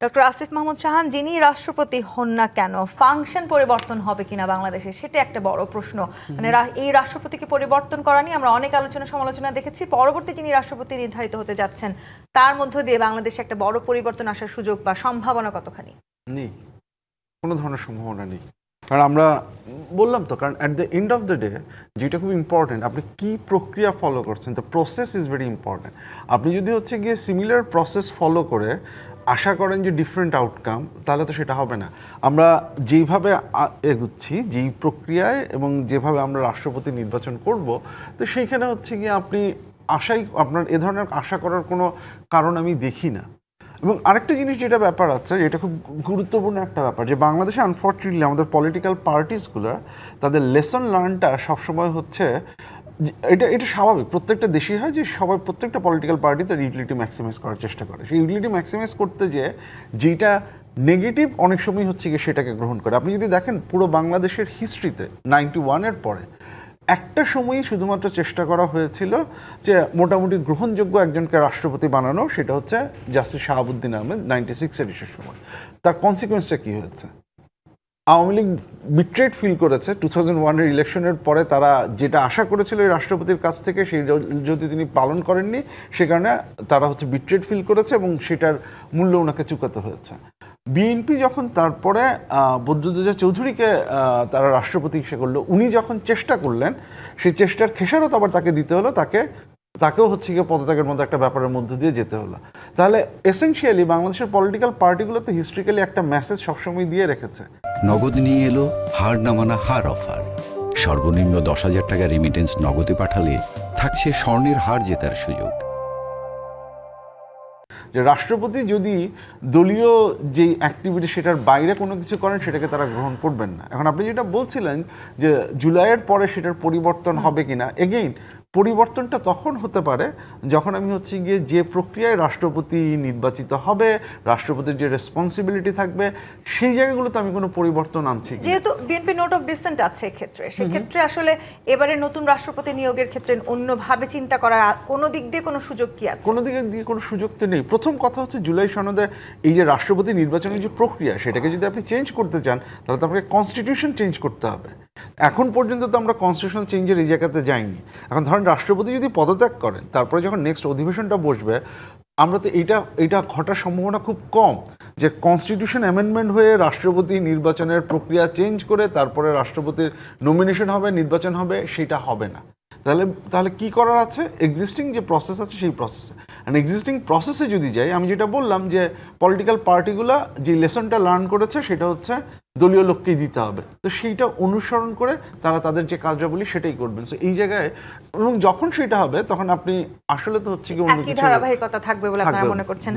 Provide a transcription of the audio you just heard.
Doctor Asif Mahmud Shahan যিনি রাষ্ট্রপতি হন না কেন ফাংশন পরিবর্তন হবে কিনা বাংলাদেশে সেটা একটা বড় প্রশ্ন। মানে এই রাষ্ট্রপতিকে পরিবর্তন করা নিয়ে আমরা অনেক আলোচনা সমালোচনা দেখেছি। পরবর্তী যিনি রাষ্ট্রপতি নির্ধারিত হতে যাচ্ছেন তার মধ্য দিয়ে বাংলাদেশে একটা বড় পরিবর্তন আসার সুযোগ বা সম্ভাবনা কতখানি? নেই, কোনো ধরনের সম্ভাবনা নেই। কারণ আমরা বললাম তো, কারণ at the end of the day যেটা খুব ইম্পর্টেন্ট, আপনি কি প্রক্রিয়া ফলো করছেন, the process is very important. আপনি যদি হচ্ছে গিয়ে সিমিলার প্রসেস ফলো করে আশা করেন যে ডিফারেন্ট আউটকাম, তাহলে তো সেটা হবে না। আমরা যেইভাবে এগুচ্ছি, যেই প্রক্রিয়ায় এবং যেভাবে আমরা রাষ্ট্রপতি নির্বাচন করব, তো সেইখানে হচ্ছে গিয়ে আপনি আপনার এ ধরনের আশা করার কোনো কারণ আমি দেখি না। এবং আরেকটা জিনিস যেটা ব্যাপার আছে, এটা খুব গুরুত্বপূর্ণ একটা ব্যাপার, যে বাংলাদেশে আনফর্চুনেটলি আমাদের পলিটিক্যাল পার্টিসগুলো তাদের লেসন লার্নটা সবসময় হচ্ছে, এটা স্বাভাবিক, প্রত্যেকটা দেশেই হয় যে সবাই প্রত্যেকটা পলিটিক্যাল পার্টি তার ইউটিলিটি ম্যাক্সিমাইজ করার চেষ্টা করে। সেই ইউটিলিটি ম্যাক্সিমাইজ করতে যেটা নেগেটিভ অনেক সময় হচ্ছে গিয়ে সেটাকে গ্রহণ করে। আপনি যদি দেখেন পুরো বাংলাদেশের হিস্ট্রিতে 91-এর পরে একটা সময়ই শুধুমাত্র চেষ্টা করা হয়েছিল যে মোটামুটি গ্রহণযোগ্য একজনকে রাষ্ট্রপতি বানানো, সেটা হচ্ছে জাস্টিস শাহাবুদ্দিন আহমেদ 96-এর ইস্যুর সময়। তার কনসিকুয়েন্সটা কী হয়েছে? আওয়ামী লীগ বিট্রেড ফিল করেছে 2001-এর ইলেকশনের পরে। তারা যেটা আশা করেছিল এই রাষ্ট্রপতির কাছ থেকে, সেই যদি তিনি পালন করেননি, সে কারণে তারা হচ্ছে বিট্রেড ফিল করেছে এবং সেটার মূল্য ওনাকে চুকাতে হয়েছে। বিএনপি যখন তারপরে বদরুদ্দোজা চৌধুরীকে তারা রাষ্ট্রপতি হিসেবে করলো, উনি যখন চেষ্টা করলেন, সেই চেষ্টার খেসারত আবার তাকে দিতে হলো, তাকেও হচ্ছে গিয়ে পদত্যাগের মধ্যে একটা ব্যাপারের মধ্য দিয়ে যেতে হলো। তাহলে এসেনশিয়ালি বাংলাদেশের পলিটিক্যাল পার্টিগুলোতে হিস্ট্রিক্যালি একটা মেসেজ সবসময় দিয়ে রেখেছে। নগদ নিয়ে এলো হার নামানা হার অফার। সর্বনিম্ন 10,000 টাকা রেমিটেন্স নগদে পাঠালে থাকছে স্বর্ণের হার জেতার সুযোগ। যে রাষ্ট্রপতি যদি দলীয় যে অ্যাক্টিভিটি সেটার বাইরে কোনো কিছু করেন, সেটাকে তারা গ্রহণ করবেন না। এখন আপনি যেটা বলছিলেন যে জুলাইয়ের পরে সেটার পরিবর্তন হবে কিনা, এগেইন পরিবর্তনটা তখন হতে পারে যখন আমি হচ্ছে গিয়ে যে প্রক্রিয়ায় রাষ্ট্রপতি নির্বাচিত হবে, রাষ্ট্রপতির যে রেসপন্সিবিলিটি থাকবে, সেই জায়গাগুলোতে আমি কোনো পরিবর্তন আনছি। যেহেতু বিএনপি নোট অফ ডিসেন্ট আছে এক্ষেত্রে, সেক্ষেত্রে আসলে এবারে নতুন রাষ্ট্রপতি নিয়োগের ক্ষেত্রে অন্যভাবে চিন্তা করার কোনো দিক দিয়ে কোনো সুযোগ কি আছে? কোনো দিকে দিয়ে কোনো সুযোগ তো নেই। প্রথম কথা হচ্ছে জুলাই সনদে এই যে রাষ্ট্রপতি নির্বাচনের যে প্রক্রিয়া, সেটাকে যদি আপনি চেঞ্জ করতে চান, তাহলে তো আপনাকে কনস্টিটিউশন চেঞ্জ করতে হবে। এখন পর্যন্ত তো আমরা কনস্টিটিউশনাল চেঞ্জের এই জায়গাতে যাইনি। এখন ধরেন রাষ্ট্রপতি যদি পদত্যাগ করেন, তারপরে যখন নেক্সট অধিবেশনটা বসবে, আমরা তো এইটা ঘটার সম্ভাবনা খুব কম যে কনস্টিটিউশন অ্যামেন্ডমেন্ট হয়ে রাষ্ট্রপতি নির্বাচনের প্রক্রিয়া চেঞ্জ করে তারপরে রাষ্ট্রপতির নমিনেশন হবে, নির্বাচন হবে, সেটা হবে না। তাহলে কি করার আছে? এক্সিস্টিং যে প্রসেস আছে সেই প্রসেসে, অ্যান্ড এক্সিস্টিং প্রসেসে যদি যাই, আমি যেটা বললাম যে পলিটিক্যাল পার্টিগুলো যে লেসনটা লার্ন করেছে সেটা হচ্ছে দলীয় লোককেই দিতে হবে, তো সেইটা অনুসরণ করে তারা তাদের যে কার্যাবলী সেটাই করবেন। সো এই জায়গায়, এবং যখন সেটা হবে তখন আপনি আসলে তো হচ্ছে কি অন্য কিছু ধারাবাহিকতা থাকবে বলে আপনারা মনে করছেন?